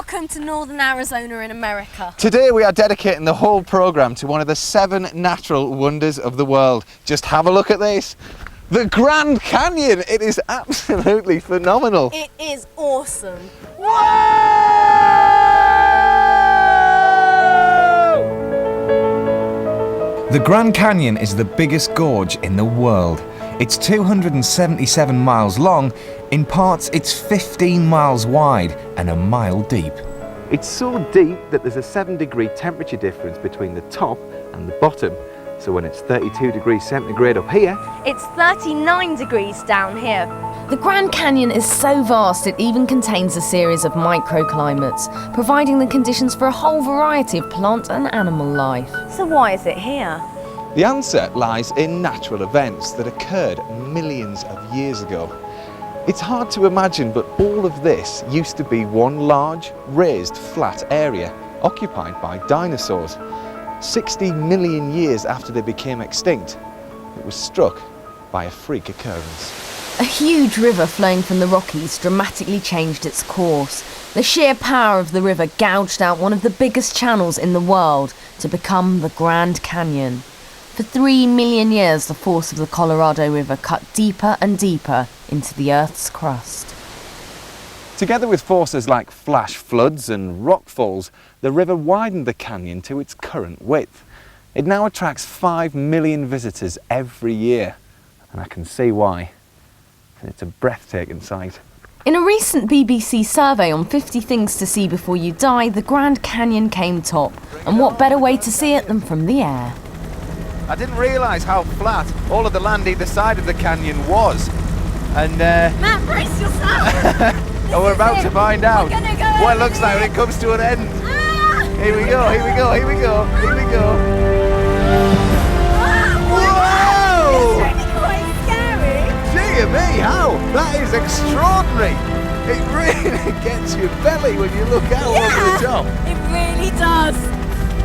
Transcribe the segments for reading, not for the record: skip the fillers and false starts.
Welcome to Northern Arizona in America. Today we are dedicating the whole programme to one of the 7 natural wonders of the world. Just have a look at this. The Grand Canyon. It is absolutely phenomenal. It is awesome. Whoa! The Grand Canyon is the biggest gorge in the world. It's 277 miles long. In parts, it's 15 miles wide and a mile deep. It's so deep that there's a 7-degree temperature difference between the top and the bottom. So when it's 32 degrees centigrade up here, it's 39 degrees down here. The Grand Canyon is so vast it even contains a series of microclimates, providing the conditions for a whole variety of plant and animal life. So why is it here? the answer lies in natural events that occurred millions of years ago. It's hard to imagine, but all of this used to be one large, raised, flat area occupied by dinosaurs. 60 million years after they became extinct, it was struck by a freak occurrence. A huge river flowing from the Rockies dramatically changed its course. The sheer power of the river gouged out one of the biggest channels in the world to become the Grand Canyon. For 3 million years, the force of the Colorado River cut deeper and deeper into the Earth's crust. Together with forces like flash floods and rockfalls, the river widened the canyon to its current width. It now attracts 5 million visitors every year, and I can see why. It's a breathtaking sight. In a recent BBC survey on 50 things to see before you die, the Grand Canyon came top. And what better way to see it than from the air? I didn't realise how flat all of the land either side of the canyon was. And Matt, brace yourself! we're about to find out go what it looks like when it comes to an end. Ah! Here we go, here we go, here we go, here we go. Whoa! It's really quite scary. Dear me, how? That is extraordinary. It really gets your belly when you look out over the top. It really does.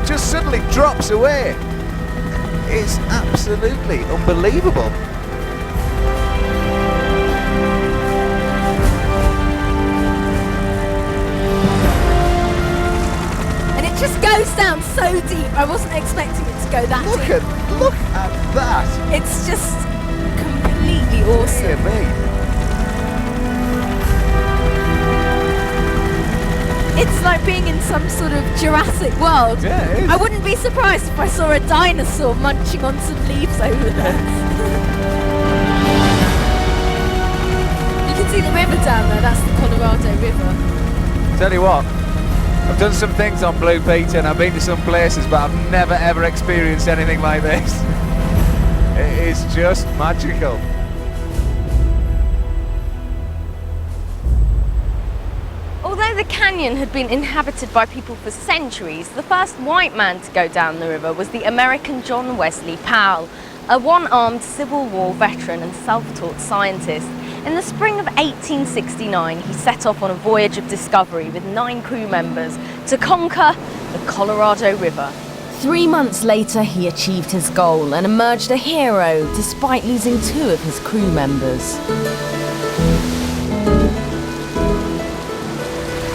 Just suddenly drops away. It's absolutely unbelievable. And it just goes down so deep. I wasn't expecting it to go that deep. Look at that. It's just completely awesome. Dear me. It's like being in some sort of Jurassic World. Yeah, it is. I wouldn't be surprised if I saw a dinosaur munching on some leaves over there. You can see the river down there, that's the Colorado River. Tell you what, I've done some things on Blue Peter and I've been to some places, but I've never ever experienced anything like this. It is just magical. Although the canyon had been inhabited by people for centuries, the first white man to go down the river was the American John Wesley Powell, a one-armed Civil War veteran and self-taught scientist. In the spring of 1869, he set off on a voyage of discovery with 9 crew members to conquer the Colorado River. 3 months later, he achieved his goal and emerged a hero despite losing 2 of his crew members.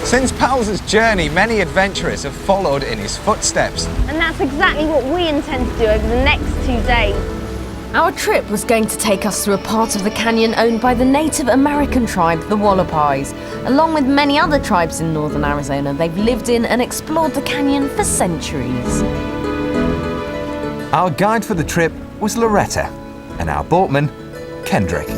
Since Powell's journey, many adventurers have followed in his footsteps. And that's exactly what we intend to do over the next 2 days. Our trip was going to take us through a part of the canyon owned by the Native American tribe, the Wallapais. Along with many other tribes in northern Arizona, they've lived in and explored the canyon for centuries. Our guide for the trip was Loretta, and our boatman, Kendrick.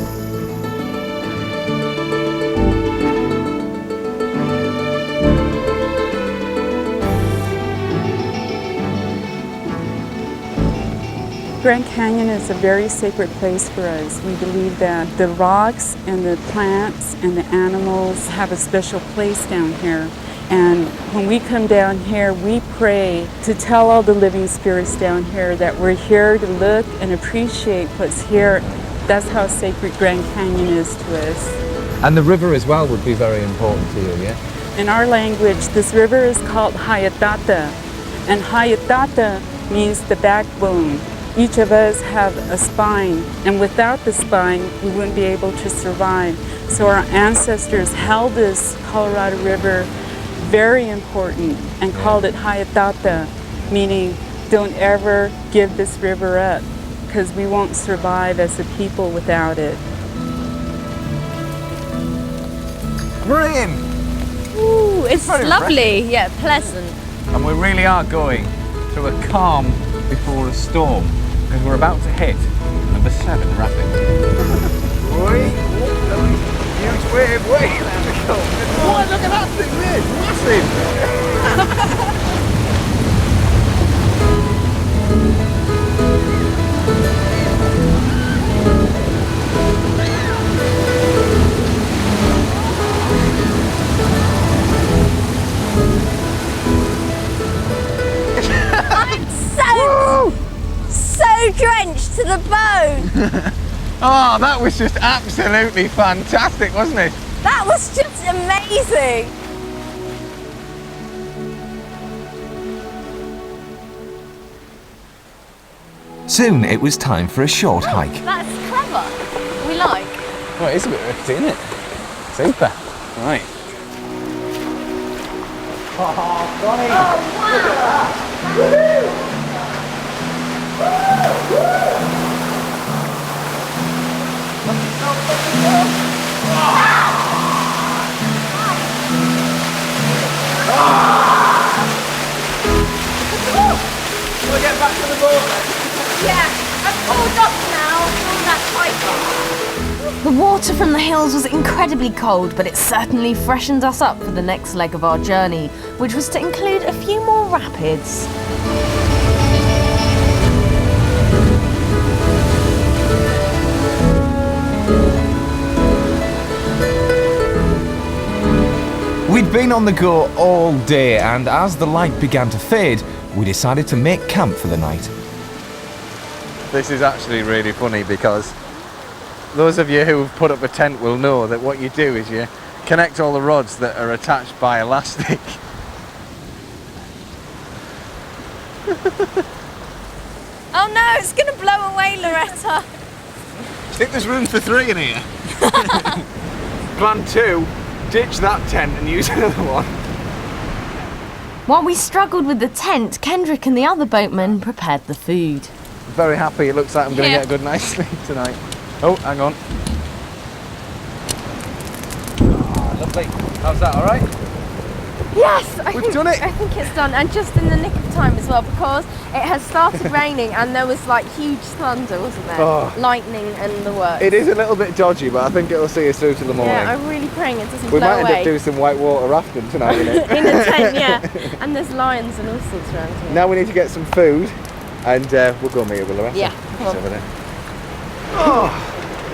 Grand Canyon is a very sacred place for us. We believe that the rocks and the plants and the animals have a special place down here. And when we come down here, we pray to tell all the living spirits down here that we're here to look and appreciate what's here. That's how sacred Grand Canyon is to us. And the river as well would be very important to you, yeah? In our language, this river is called Hayatata, and Hayatata means the backbone. Each of us have a spine, and without the spine, we wouldn't be able to survive. So our ancestors held this Colorado River very important, and called it Hayatata, meaning don't ever give this river up, because we won't survive as a people without it. We're in! Ooh, it's Very lovely. Yeah, pleasant. And we really are going through a calm before a storm, because we're about to hit number 7 rafting. Wait, huge wave, wait, there we go. Oh, look at that thing there, massive. So drenched to the bone. Oh, that was just absolutely fantastic, wasn't it? That was just amazing. Soon it was time for a short hike. That's clever. We like. Well, it's a bit risky, isn't it? Super. Right. Oh, Konnie! Oh, wow. We'll get back to the boat then. Yeah, I've pulled off now. All that fighting. The water from the hills was incredibly cold, but it certainly freshened us up for the next leg of our journey, which was to include a few more rapids. We'd been on the go all day, and as the light began to fade, we decided to make camp for the night. This is actually really funny because those of you who have put up a tent will know that what you do is you connect all the rods that are attached by elastic. Oh no, it's going to blow away, Loretta. I think there's room for 3 in here. Plan 2, ditch that tent and use another one. While we struggled with the tent, Kendrick and the other boatmen prepared the food. Very happy, it looks like I'm going to Yeah. get a good night's sleep tonight. Oh, hang on. Oh, lovely. How's that, alright? Yes, We've done it. I think it's done, and just in the nick of time as well, because it has started raining and there was like huge thunder, wasn't there? Oh. Lightning and the works. It is a little bit dodgy, but I think it'll see us through to the morning. Yeah, I'm really praying it doesn't We blow might end away. up doing some whitewater rafting tonight, in it. In a tent, yeah. And there's lions and all sorts around here. Now we need to get some food, and we'll go meet with Loretta. Yeah, come on. Over there. Oh,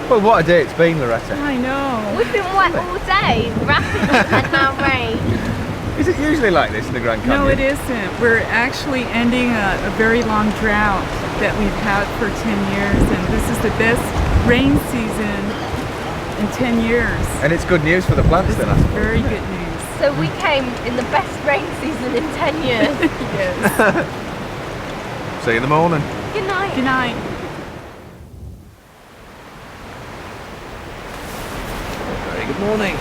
well, what a day it's been, Loretta. I know. We've been wet all day, rapid and now rain. Is it usually like this in the Grand Canyon? No, it isn't. We're actually ending a very long drought that we've had for 10 years, and this is the best rain season in 10 years. And it's good news for the plants then, I suppose. Very good news. So we came in the best rain season in 10 years. Yes. See you in the morning. Good night. Good night. Very good morning.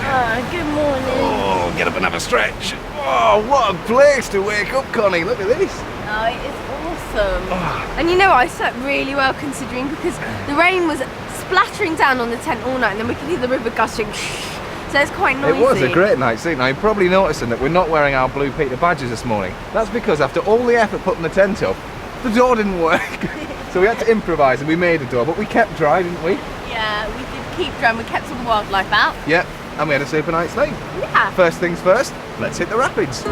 Good morning. Oh, get up and have a stretch. Oh, what a place to wake up, Konnie. Look at this. Oh, it is awesome. And you know, I slept really well considering, because the rain was splattering down on the tent all night and then we could hear the river gushing. So it's quite noisy. It was a great night's sleep. Now, you're probably noticing that we're not wearing our Blue Peter badges this morning. That's because after all the effort putting the tent up, the door didn't work. So we had to improvise and we made a door, but we kept dry, didn't we? Yeah, we did keep dry. We kept all the wildlife out. Yep, and we had a super night's sleep. Yeah. First things first, let's hit the rapids.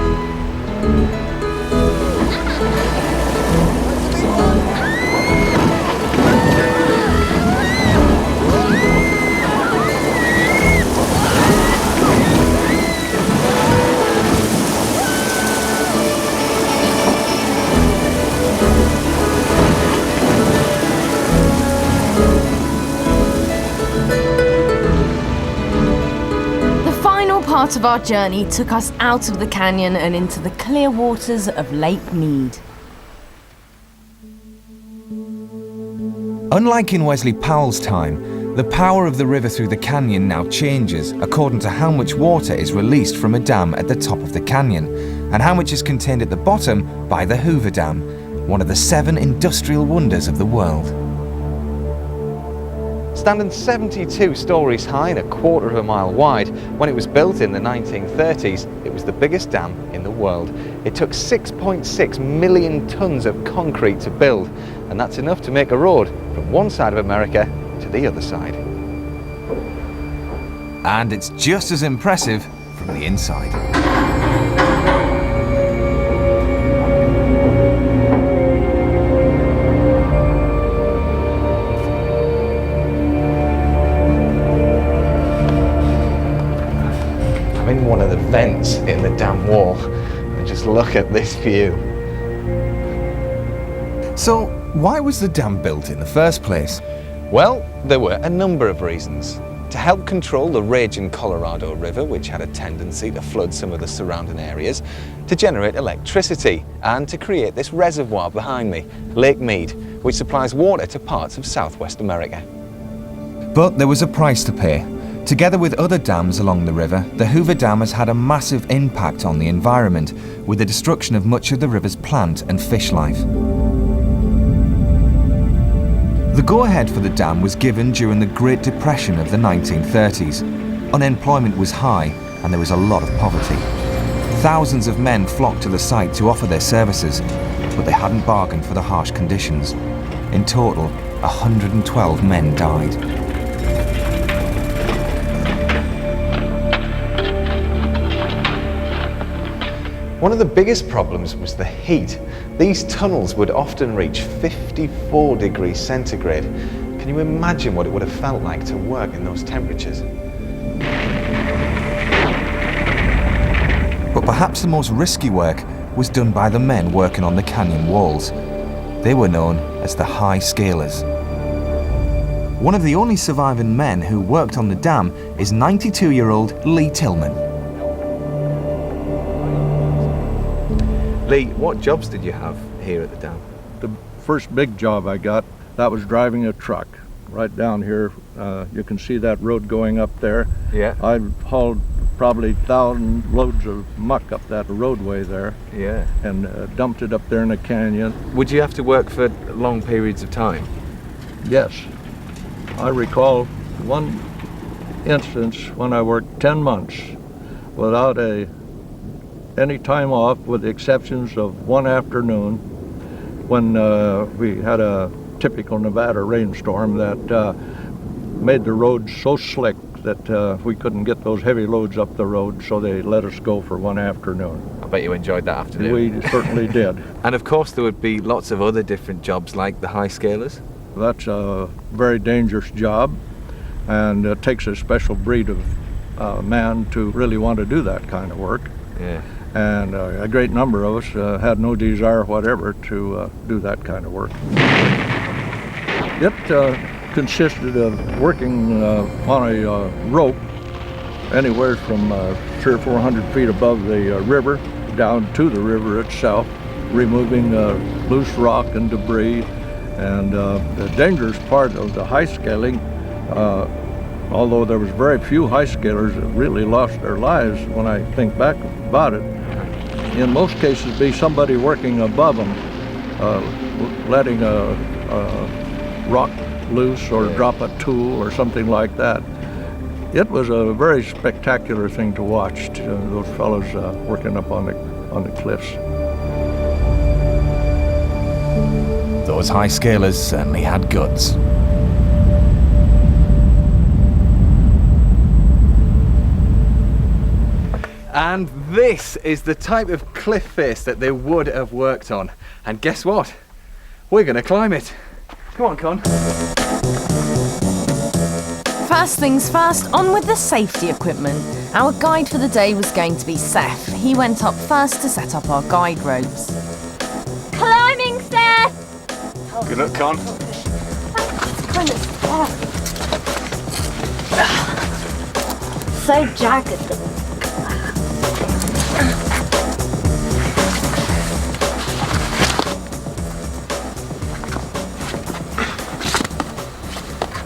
Part of our journey took us out of the canyon and into the clear waters of Lake Mead. Unlike in Wesley Powell's time, The power of the river through the canyon now changes according to how much water is released from a dam at the top of the canyon and how much is contained at the bottom by the Hoover Dam, one of the 7 industrial wonders of the world. Standing 72 stories high and a quarter of a mile wide, when it was built in the 1930s, it was the biggest dam in the world. It took 6.6 million tons of concrete to build, and that's enough to make a road from one side of America to the other side. And it's just as impressive from the inside. I'm in one of the vents in the dam wall, and just look at this view. So, why was the dam built in the first place? Well, there were a number of reasons. To help control the raging Colorado River, which had a tendency to flood some of the surrounding areas, to generate electricity, and to create this reservoir behind me, Lake Mead, which supplies water to parts of Southwest America. But there was a price to pay. Together with other dams along the river, the Hoover Dam has had a massive impact on the environment, with the destruction of much of the river's plant and fish life. The go-ahead for the dam was given during the Great Depression of the 1930s. Unemployment was high and there was a lot of poverty. Thousands of men flocked to the site to offer their services, but they hadn't bargained for the harsh conditions. In total, 112 men died. One of the biggest problems was the heat. These tunnels would often reach 54 degrees centigrade. Can you imagine what it would have felt like to work in those temperatures? But perhaps the most risky work was done by the men working on the canyon walls. They were known as the high scalers. One of the only surviving men who worked on the dam is 92-year-old Lee Tillman. Lee, what jobs did you have here at the dam? The first big job I got, that was driving a truck. Right down here, you can see that road going up there. Yeah. I hauled probably 1,000 loads of muck up that roadway there. Yeah. And dumped it up there in the canyon. Would you have to work for long periods of time? Yes. I recall one instance when I worked 10 months without any time off, with the exceptions of one afternoon when we had a typical Nevada rainstorm that made the roads so slick that we couldn't get those heavy loads up the road, so they let us go for one afternoon. I bet you enjoyed that afternoon. We certainly did. And of course there would be lots of other different jobs like the high scalers. That's a very dangerous job, and it takes a special breed of man to really want to do that kind of work. Yeah. And a great number of us had no desire whatever to do that kind of work. It consisted of working on a rope anywhere from 300 or 400 feet above the river down to the river itself, removing loose rock and debris. And the dangerous part of the high scaling, although there was very few high scalers that really lost their lives when I think back about it, in most cases be somebody working above them, letting a rock loose or drop a tool or something like that. It was a very spectacular thing to watch, those fellows working up on the cliffs. Those high scalers certainly had guts. And this is the type of cliff face that they would have worked on. And guess what? We're going to climb it. Come on, Con. First things first, on with the safety equipment. Our guide for the day was going to be Seth. He went up first to set up our guide ropes. Climbing, Seth! Good luck, Con. Kind of so jagged.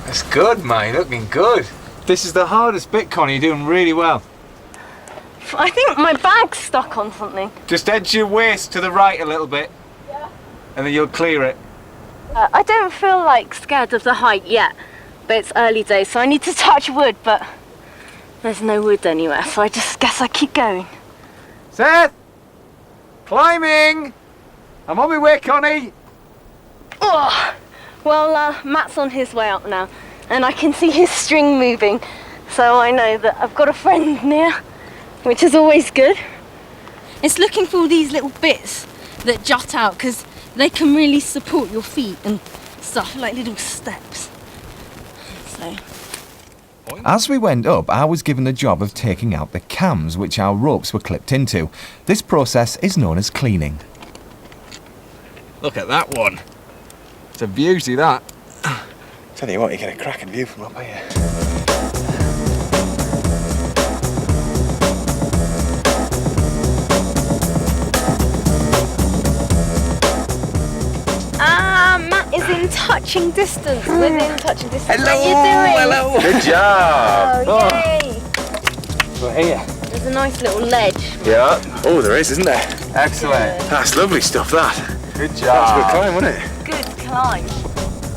Let's good, mate, looking good. This is the hardest bit, Connie, you're doing really well. I think my bag's stuck on something. Just edge your waist to the right a little bit. Yeah. And then you'll clear it. I don't feel like scared of the height yet, but it's early days, so I need to touch wood, but there's no wood anywhere, so I just guess I keep going. Seth! Climbing! I'm on my way, Connie! Oh! Well, Matt's on his way up now, and I can see his string moving, so I know that I've got a friend near, which is always good. It's looking for all these little bits that jut out, because they can really support your feet and stuff, like little steps. So. As we went up, I was given the job of taking out the cams which our ropes were clipped into. This process is known as cleaning. Look at that one. It's a beauty, that. Tell you what, you get a cracking view from up here. Matt is in touching distance. Within touching distance. Hello, What are you doing? hello. Good job. Oh, yay. We're here. There's a nice little ledge. Yeah. Oh, there is, isn't there? Excellent. That's lovely stuff, that. Good That was a job. good climb, wasn't it? Good climb.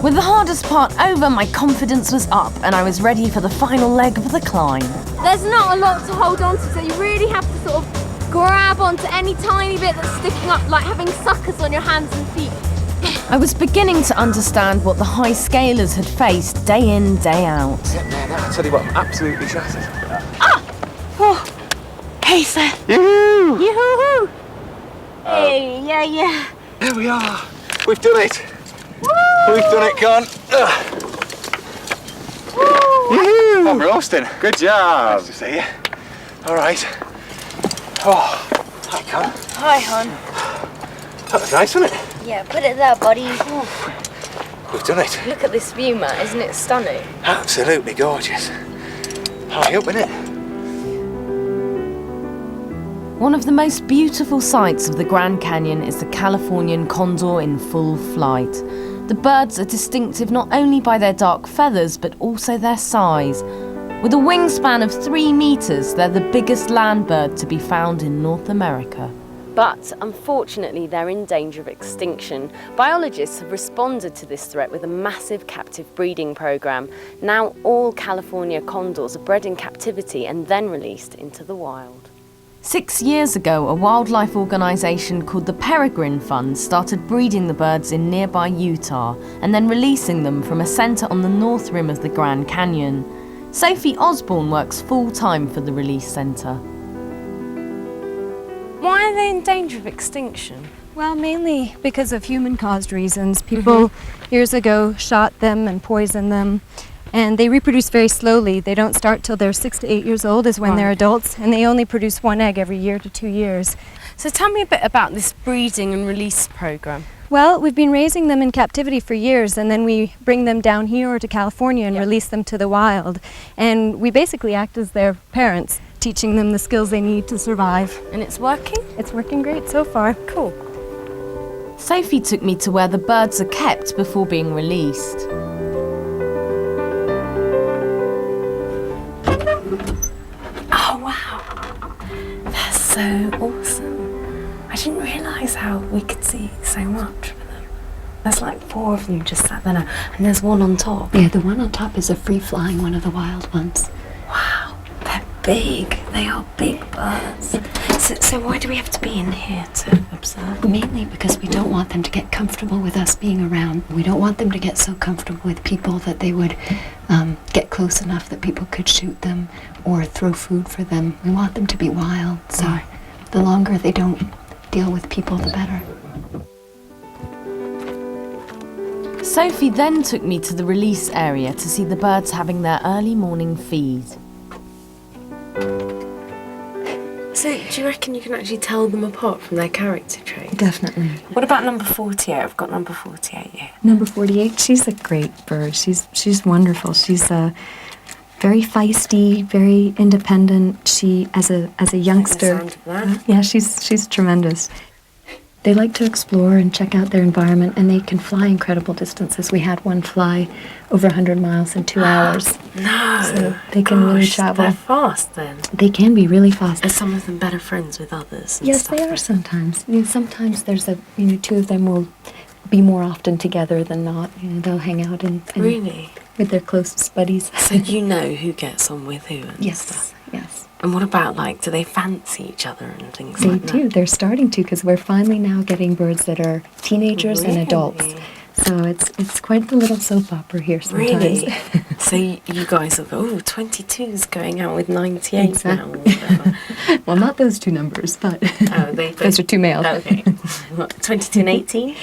With the hardest part over, my confidence was up and I was ready for the final leg of the climb. There's not a lot to hold on to, so you really have to sort of grab onto any tiny bit that's sticking up, like having suckers on your hands and feet. I was beginning to understand what the high scalers had faced day in, day out. I tell you what, I'm absolutely shattered. Oh. Hey, Seth. Yoo-hoo! Yoo-hoo! Hey, yeah. There we are. We've done it. Woo! We've done it, Con. Yoo-hoo! I'm roasting. Good job. Nice to see you. All right. Oh, hi, Con. Hi, hon. That was nice, wasn't it? Yeah, put it there, buddy. We've done it. Look at this view, Matt. Isn't it stunning? Absolutely gorgeous. High up, isn't it? One of the most beautiful sights of the Grand Canyon is the Californian condor in full flight. The birds are distinctive not only by their dark feathers, but also their size. With a wingspan of 3 meters, they're the biggest land bird to be found in North America. But unfortunately, they're in danger of extinction. Biologists have responded to this threat with a massive captive breeding program. Now all California condors are bred in captivity and then released into the wild. 6 years ago, a wildlife organisation called the Peregrine Fund started breeding the birds in nearby Utah and then releasing them from a centre on the north rim of the Grand Canyon. Sophie Osborne works full-time for the release centre. Why are they in danger of extinction? Well, mainly because of human-caused reasons. People years ago shot them and poisoned them, and they reproduce very slowly. They don't start till they're 6 to 8 years old is when they're adults, and they only produce 1 egg every year to 2 years. So tell me a bit about this breeding and release program. Well, we've been raising them in captivity for years, and then we bring them down here or to California and release them to the wild. And we basically act as their parents, teaching them the skills they need to survive. And it's working? It's working great so far. Cool. Sophie took me to where the birds are kept before being released. Oh wow, that's so awesome. I didn't realise how we could see so much of them. There's like 4 of them just sat there now, and there's one on top. Yeah, the one on top is a free-flying one of the wild ones. Wow, they're big. They are big birds. So why do we have to be in here to observe? Mainly because we don't want them to get comfortable with us being around. We don't want them to get so comfortable with people that they would get close enough that people could shoot them or throw food for them. We want them to be wild, so the longer they don't deal with people, the better. Sophie then took me to the release area to see the birds having their early morning feed. So do you reckon you can actually tell them apart from their character traits? Definitely. What about number 48? I've got number 48 here. Number 48, she's a great bird. She's wonderful. She's very feisty, very independent. She, as a youngster, Like the sound of that. yeah, she's tremendous. They like to explore and check out their environment, and they can fly incredible distances. We had one fly over 100 miles in 2 hours. No. So they can really travel. They're fast then. They can be really fast. Are some of them better friends with others? And Yes, stuff they are like sometimes. Sometimes there's two of them will be more often together than not. They'll hang out and Really? with their closest buddies. So you know who gets on with who and stuff? Yes. And what about, like, do they fancy each other and things They like that? do. They're starting to, because we're finally now getting birds that are teenagers and adults. Really? So it's quite the little soap opera here sometimes. Really? So you guys will go, 22's going out with 98 Exactly. now or whatever. Well, not those two numbers, but those are two males. Okay. What, 22 and 18?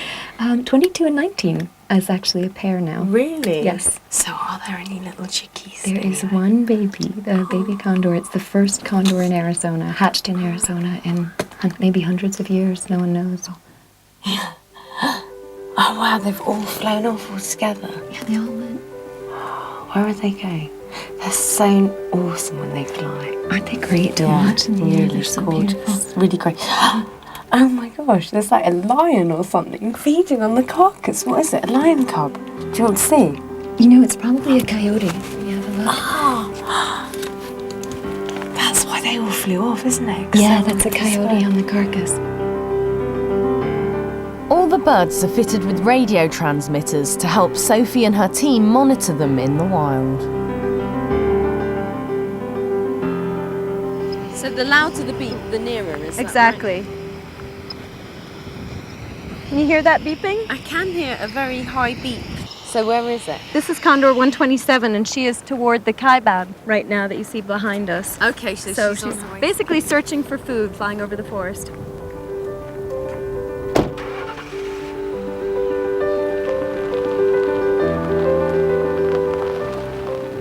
22 and 19 is actually a pair now. Really? Yes. So are there any little chickies? There is one baby, the baby condor. It's the first condor in Arizona, hatched in Arizona in maybe hundreds of years. No one knows. Oh wow, they've all flown off all together. Yeah, they all went. Where are they going? They're so awesome when they fly. Aren't they great to watch in the air? Really They're so gorgeous. beautiful. Really great. Oh my gosh, there's like a lion or something feeding on the carcass. What is it? A lion cub? Do you want to see? It's probably a coyote. Yeah, look. That's why they all flew off, isn't it? Yeah, that's a coyote on the carcass. All the birds are fitted with radio transmitters to help Sophie and her team monitor them in the wild. So the louder the beep, the nearer, is that Exactly. right? Can you hear that beeping? I can hear a very high beep. So where is it? This is Condor 127, and she is toward the kaibab right now that you see behind us. Okay, so So she's she's on the way. basically searching for food, flying over the forest.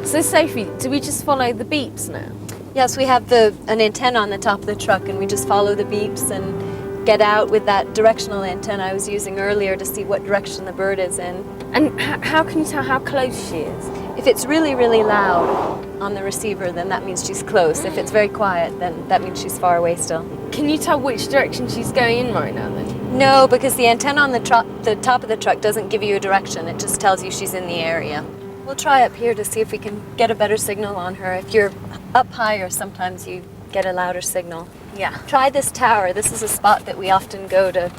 So Sophie, do we just follow the beeps now? Yes, we have an antenna on the top of the truck, and we just follow the beeps and get out with that directional antenna I was using earlier to see what direction the bird is in. And how can you tell how close she is? If it's really, really loud on the receiver, then that means she's close. If it's very quiet, then that means she's far away still. Can you tell which direction she's going in right now then? No, because the antenna on the top of the truck doesn't give you a direction. It just tells you she's in the area. We'll try up here to see if we can get a better signal on her. If you're up higher, sometimes you get a louder signal. Yeah. Try this tower. This is a spot that we often go to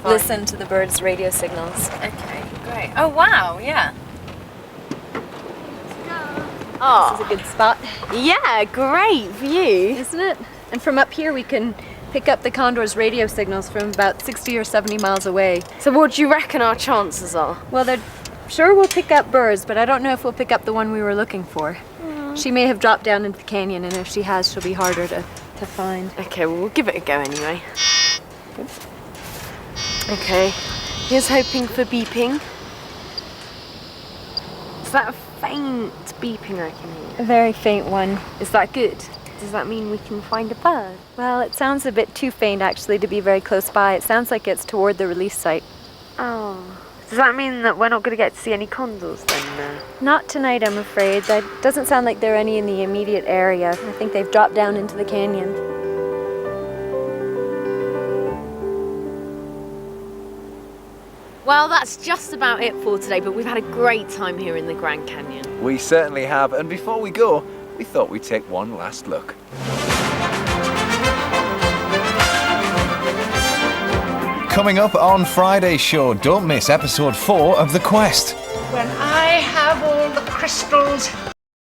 listen to the birds' radio signals. Okay, great. Oh wow, yeah. This Oh, is a good spot, yeah, great view. isn't it? And from up here, we can pick up the condor's radio signals from about 60 or 70 miles away. So what do you reckon our chances are? Well, they're sure we'll pick up birds, but I don't know if we'll pick up the one we were looking for. She may have dropped down into the canyon, and if she has, she'll be harder to find. Okay, well we'll give it a go anyway. Okay, here's hoping for beeping. Is that a faint beeping I can hear? A very faint one. Is that good? Does that mean we can find a bird? Well, it sounds a bit too faint, actually, to be very close by. It sounds like it's toward the release site. Oh. Does that mean that we're not going to get to see any condors then? Not tonight, I'm afraid. That doesn't sound like there are any in the immediate area. I think they've dropped down into the canyon. Well, that's just about it for today, but we've had a great time here in the Grand Canyon. We certainly have, and before we go, we thought we'd take one last look. Coming up on Friday's show, don't miss episode 4 of The Quest. When I have all the crystals